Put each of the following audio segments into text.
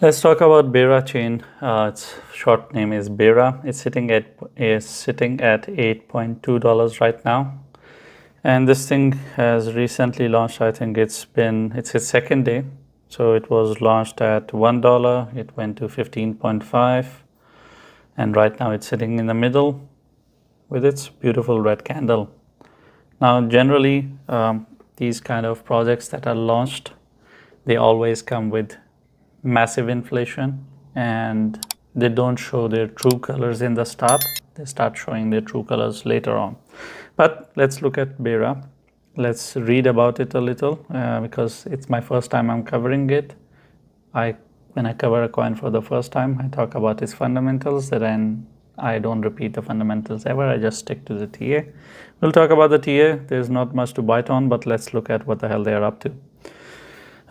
Let's talk about Berachain. Its short name is BERA. It's sitting at $8.2 right now, and this thing has recently launched. I think it's its second day. So it was launched at $1. It went to 15.5, and right now it's sitting in the middle with its beautiful red candle. Now, generally, these kind of projects that are launched, they always come with massive inflation, and they don't show their true colors in the start. They start showing their true colors later on. But let's look at BERA. Let's read about it a little because it's my first time I'm covering it. When I cover a coin for the first time, I talk about its fundamentals. Then I don't repeat the fundamentals ever. I just stick to the TA. We'll talk about the TA. There's not much to bite on, but let's look at what the hell they're up to.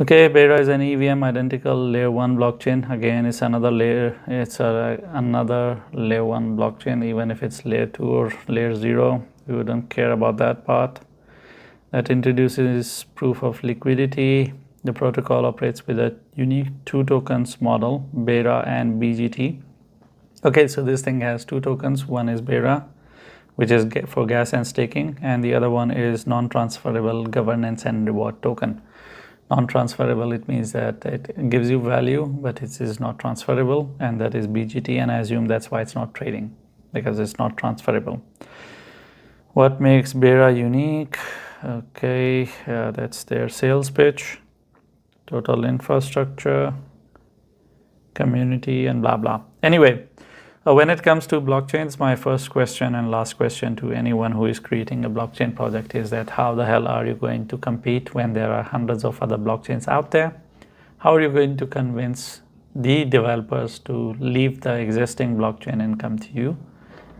Okay, BERA is an EVM identical layer 1 blockchain. Again, it's another layer. It's another layer 1 blockchain. Even if it's layer 2 or layer 0, we wouldn't care about that part. That introduces proof of liquidity. The protocol operates with a unique 2 tokens model, BERA and BGT. Okay, so this thing has 2 tokens. One is BERA, which is for gas and staking, and the other one is non-transferable governance and reward token. Non-transferable, it means that it gives you value, but it is not transferable, and that is BGT, and I assume that's why it's not trading, because it's not transferable. What makes BERA unique? Okay, that's their sales pitch, total infrastructure, community, and blah blah. Anyway, when it comes to blockchains, my first question and last question to anyone who is creating a blockchain project is that how the hell are you going to compete when there are hundreds of other blockchains out there? How are you going to convince the developers to leave the existing blockchain and come to you?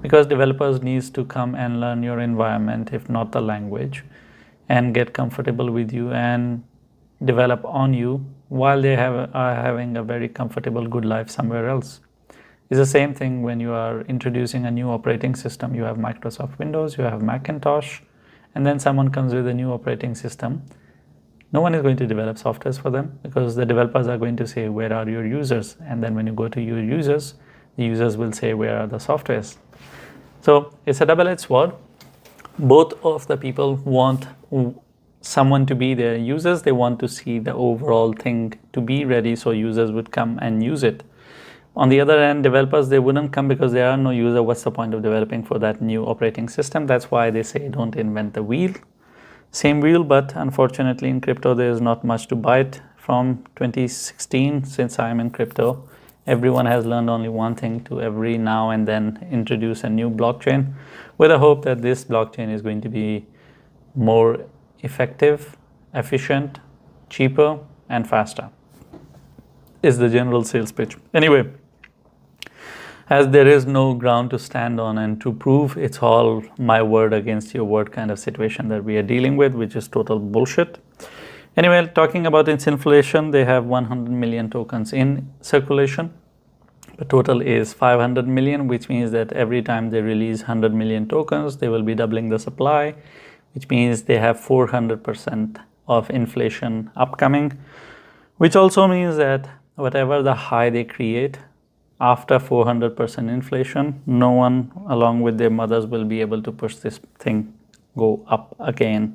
Because developers needs to come and learn your environment, if not the language, and get comfortable with you and develop on you while they are having a very comfortable, good life somewhere else. It's the same thing when you are introducing a new operating system. You have Microsoft Windows, you have Macintosh, and then someone comes with a new operating system. No one is going to develop softwares for them because the developers are going to say, where are your users? And then when you go to your users, the users will say, where are the softwares? So it's a double-edged sword. Both of the people want someone to be their users. They want to see the overall thing to be ready so users would come and use it. On the other hand, developers, they wouldn't come because there are no users. What's the point of developing for that new operating system? That's why they say don't invent the wheel. Same wheel, but unfortunately in crypto there is not much to bite. From 2016, since I'm in crypto, everyone has learned only one thing: to every now and then introduce a new blockchain with a hope that this blockchain is going to be more effective, efficient, cheaper, and faster. Is the general sales pitch. Anyway, as there is no ground to stand on and to prove, it's all my word against your word kind of situation that we are dealing with, which is total bullshit. Anyway, talking about its inflation, they have 100 million tokens in circulation. The total is 500 million, which means that every time they release 100 million tokens, they will be doubling the supply, which means they have 400% of inflation upcoming, which also means that whatever the high they create, after 400% inflation, no one along with their mothers will be able to push this thing go up again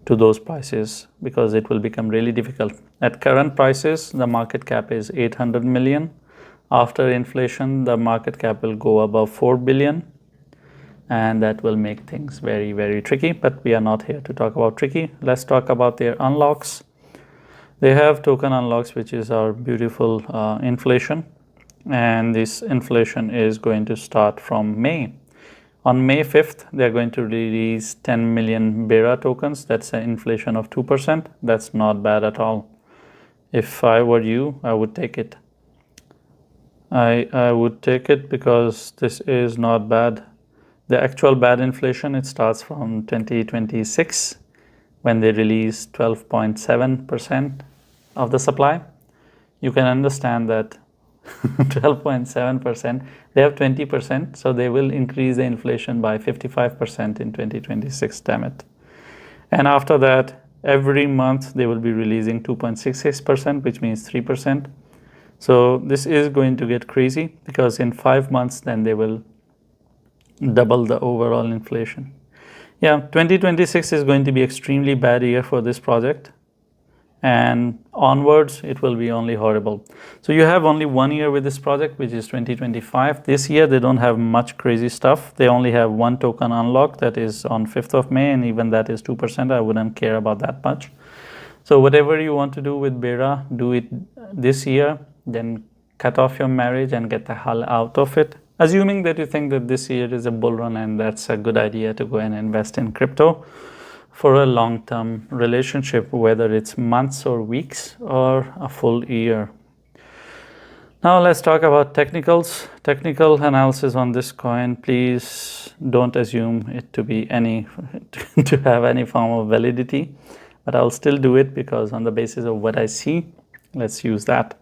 to those prices, because it will become really difficult. At current prices, the market cap is 800 million. After inflation, the market cap will go above 4 billion, and that will make things very, very tricky. But we are not here to talk about tricky. Let's talk about their unlocks. They have token unlocks, which is our beautiful inflation, and this inflation is going to start from May. On May 5th, they're going to release 10 million BERA tokens. That's an inflation of 2%. That's not bad at all. If I were you, I would take it. I would take it because this is not bad. The actual bad inflation, it starts from 2026 when they release 12.7% of the supply. You can understand that 12.7%, they have 20%, so they will increase the inflation by 55% in 2026, damn it. And after that, every month they will be releasing 2.66%, which means 3%. So this is going to get crazy, because in 5 months then they will double the overall inflation. Yeah, 2026 is going to be extremely bad year for this project, and onwards it will be only horrible. So you have only 1 year with this project, which is 2025. This year they don't have much crazy stuff. They only have one token unlock, that is on 5th of May, and even that is 2%. I wouldn't care about that much. So whatever you want to do with BERA, do it this year, then cut off your marriage and get the hell out of it. Assuming that you think that this year is a bull run and that's a good idea to go and invest in crypto for a long-term relationship, whether it's months or weeks or a full year. Now let's talk about technicals. Technical analysis on this coin. Please don't assume it to be to have any form of validity, but I'll still do it because on the basis of what I see, let's use that.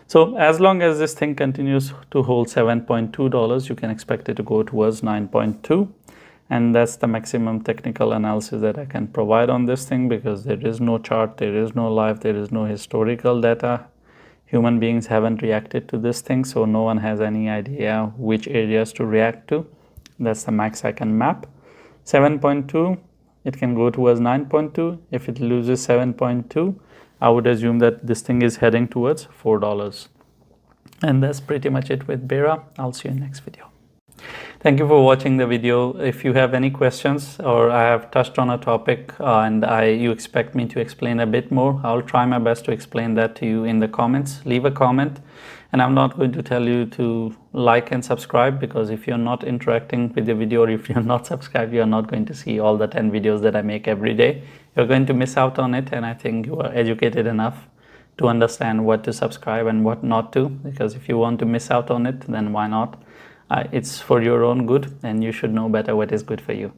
So as long as this thing continues to hold $7.2, you can expect it to go towards 9.2. And that's the maximum technical analysis that I can provide on this thing, because there is no chart, there is no live, there is no historical data. Human beings haven't reacted to this thing, so no one has any idea which areas to react to. That's the max I can map. 7.2, it can go towards 9.2. If it loses 7.2, I would assume that this thing is heading towards $4. And that's pretty much it with BERA. I'll see you in the next video. Thank you for watching the video. If you have any questions, or I have touched on a topic and you expect me to explain a bit more, I'll try my best to explain that to you in the comments. Leave a comment, and I'm not going to tell you to like and subscribe, because if you're not interacting with the video, or if you're not subscribed, you're not going to see all the 10 videos that I make every day. You're going to miss out on it, and I think you are educated enough to understand what to subscribe and what not to, because if you want to miss out on it, then why not? It's for your own good, and you should know better what is good for you.